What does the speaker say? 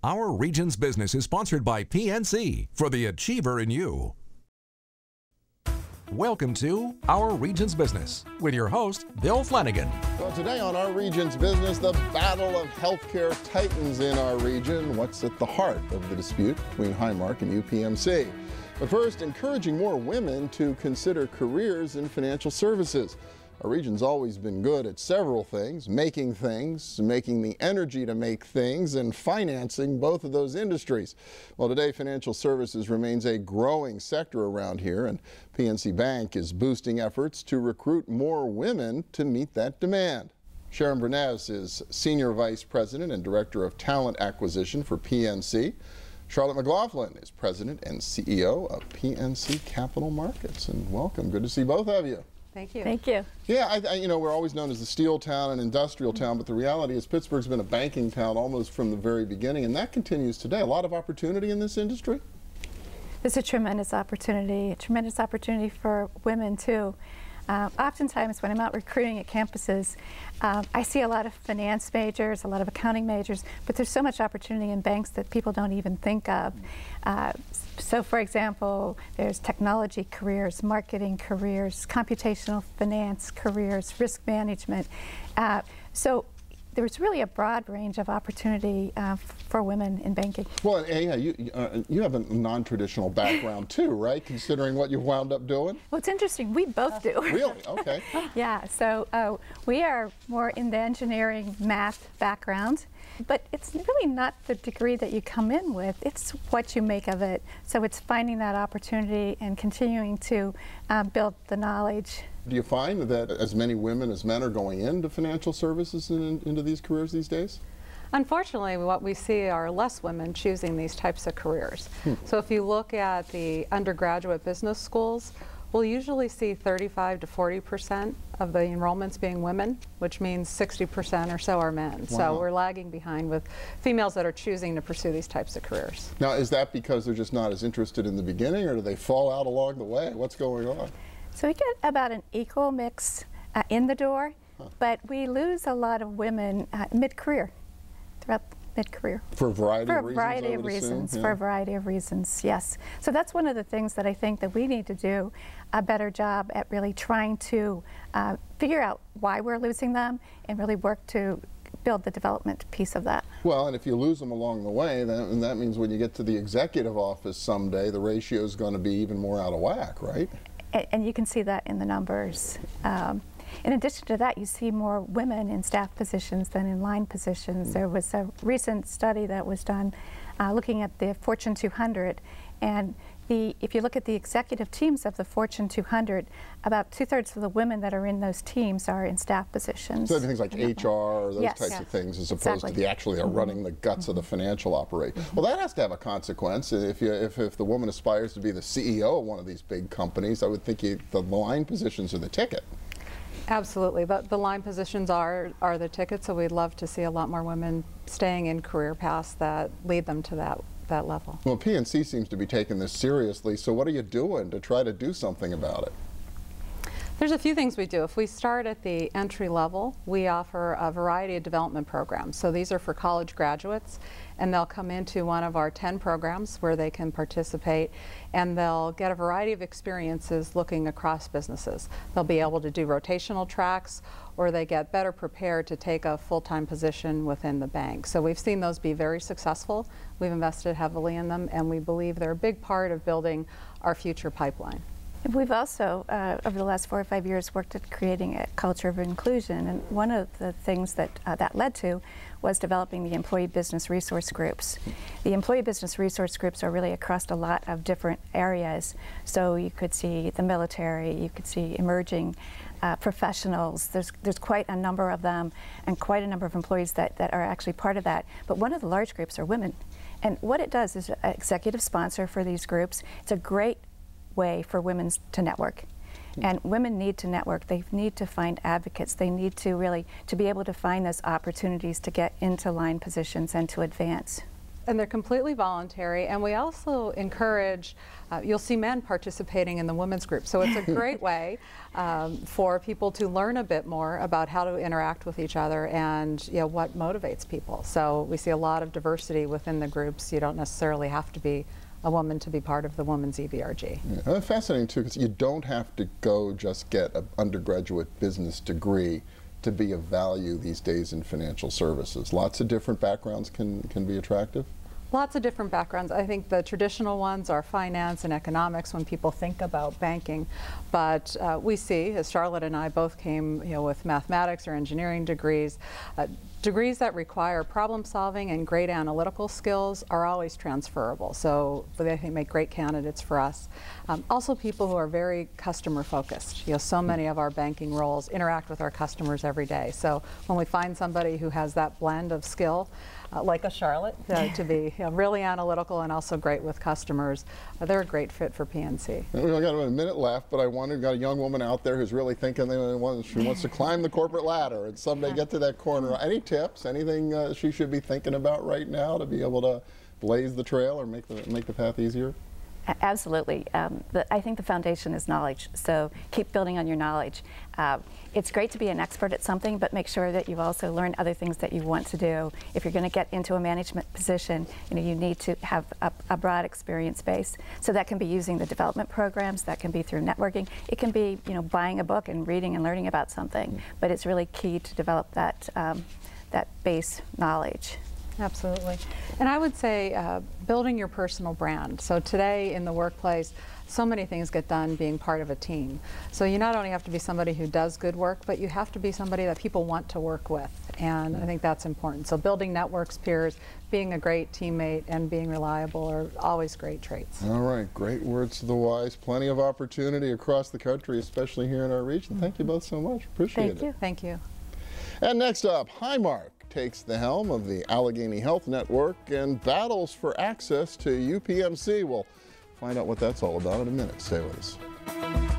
Our Region's Business is sponsored by PNC for the Achiever in You. Welcome to Our Region's Business with your host, Bill Flanagan. Well, today on Our Region's Business, the battle of healthcare titans in our region. What's at the heart of the dispute between Highmark and UPMC? But first, encouraging more women to consider careers in financial services. Our region's always been good at several things, making the energy to make things, and financing both of those industries. Well, today financial services remains a growing sector around here, and PNC Bank is boosting efforts to recruit more women to meet that demand. Sharon Brunecz is Senior Vice President and Director of Talent Acquisition for PNC. Charlotte McLaughlin is President and CEO of PNC Capital Markets. And welcome. Good to see both of you. Thank you. Thank you. Yeah, you know, we're always known as the steel town and industrial town, but the reality is Pittsburgh's been a banking town almost from the very beginning, and that continues today. A lot of opportunity in this industry? There's a tremendous opportunity for women too. Oftentimes when I'm out recruiting at campuses, I see a lot of finance majors, a lot of accounting majors, but there's so much opportunity in banks that people don't even think of. So for example, there's technology careers, marketing careers, computational finance careers, risk management. So there's really a broad range of opportunity for women in banking. Well, yeah, you have a non-traditional background too, right? Considering what you wound up doing? Well, it's interesting. We both do. Really? Okay. Yeah, so we are more in the engineering, math background, but it's really not the degree that you come in with, it's what you make of it. So it's finding that opportunity and continuing to build the knowledge. Do you find that as many women as men are going into financial services and into these careers these days? Unfortunately, what we see are less women choosing these types of careers. So if you look at the undergraduate business schools, we'll usually see 35 to 40% of the enrollments being women, which means 60% or so are men. Wow. So we're lagging behind with females that are choosing to pursue these types of careers. Now, is that because they're just not as interested in the beginning, or do they fall out along the way? What's going on? So we get about an equal mix in the door, but we lose a lot of women mid-career, throughout mid-career. For a variety of reasons, For a variety of reasons, yes. So that's one of the things that I think that we need to do a better job at, really trying to figure out why we're losing them and really work to build the development piece of that. Well, and if you lose them along the way, then that means when you get to the executive office someday, the ratio is going to be even more out of whack, right? And you can see that in the numbers. In addition to that, you see more women in staff positions than in line positions. There was a recent study that was done looking at the Fortune 200, and if you look at the executive teams of the Fortune 200, about 2/3 of the women that are in those teams are in staff positions. So things like HR, those Yes. types of things, as opposed Exactly. to the actually running the guts of the financial operation. Well, that has to have a consequence. If the woman aspires to be the CEO of one of these big companies, I would think the line positions are the ticket. Absolutely. The line positions are the ticket, so we'd love to see a lot more women staying in career paths that lead them to that level. Well, PNC seems to be taking this seriously, so what are you doing to try to do something about it? There's a few things we do. If we start at the entry level, we offer a variety of development programs. So these are for college graduates, and they'll come into one of our 10 programs where they can participate, and they'll get a variety of experiences looking across businesses. They'll be able to do rotational tracks, or they get better prepared to take a full-time position within the bank. So we've seen those be very successful. We've invested heavily in them, and we believe they're a big part of building our future pipeline. We've also, over the last 4 or 5 years, worked at creating a culture of inclusion, and one of the things that that led to was developing the employee business resource groups. The employee business resource groups are really across a lot of different areas. So you could see the military, you could see emerging professionals. There's quite a number of them, and quite a number of employees that are actually part of that. But one of the large groups are women. And what it does is an executive sponsor for these groups. It's a great way for women to network. And women need to network. They need to find advocates. They need to be able to find those opportunities to get into line positions and to advance. and they're completely voluntary, and we also encourage, you'll see men participating in the women's group, so it's a great way for people to learn a bit more about how to interact with each other and what motivates people. So we see a lot of diversity within the groups. You don't necessarily have to be a woman to be part of the women's EBRG. Yeah, that's fascinating too, because you don't have to go just get an undergraduate business degree to be of value these days in financial services. Lots of different backgrounds can be attractive. Lots of different backgrounds. I think the traditional ones are finance and economics when people think about banking, but we see, as Charlotte and I both came with mathematics or engineering degrees, degrees that require problem solving and great analytical skills are always transferable, so they make great candidates for us. Also people who are very customer focused. So many of our banking roles interact with our customers every day, so when we find somebody who has that blend of skill, like a Charlotte, to be really analytical and also great with customers, they're a great fit for PNC. We've only got a minute left, but I wonder, got a young woman out there who's really thinking she wants to climb the corporate ladder and someday get to that corner. Any tips, anything she should be thinking about right now to be able to blaze the trail or make the path easier? Absolutely. I think the foundation is knowledge, so keep building on your knowledge. It's great to be an expert at something, but make sure that you also learn other things that you want to do. If you're going to get into a management position, you need to have a broad experience base. So that can be using the development programs, that can be through networking, it can be buying a book and reading and learning about something, but it's really key to develop that, that base knowledge. Absolutely. And I would say building your personal brand. So today in the workplace, so many things get done being part of a team. So you not only have to be somebody who does good work, but you have to be somebody that people want to work with. And I think that's important. So building networks, peers, being a great teammate, and being reliable are always great traits. All right, great words to the wise. Plenty of opportunity across the country, especially here in our region. Thank you both so much. Appreciate it. Thank you. Thank you. And next up, Highmark takes the helm of the Allegheny Health Network and battles for access to UPMC. We'll find out what that's all about in a minute. Stay with us.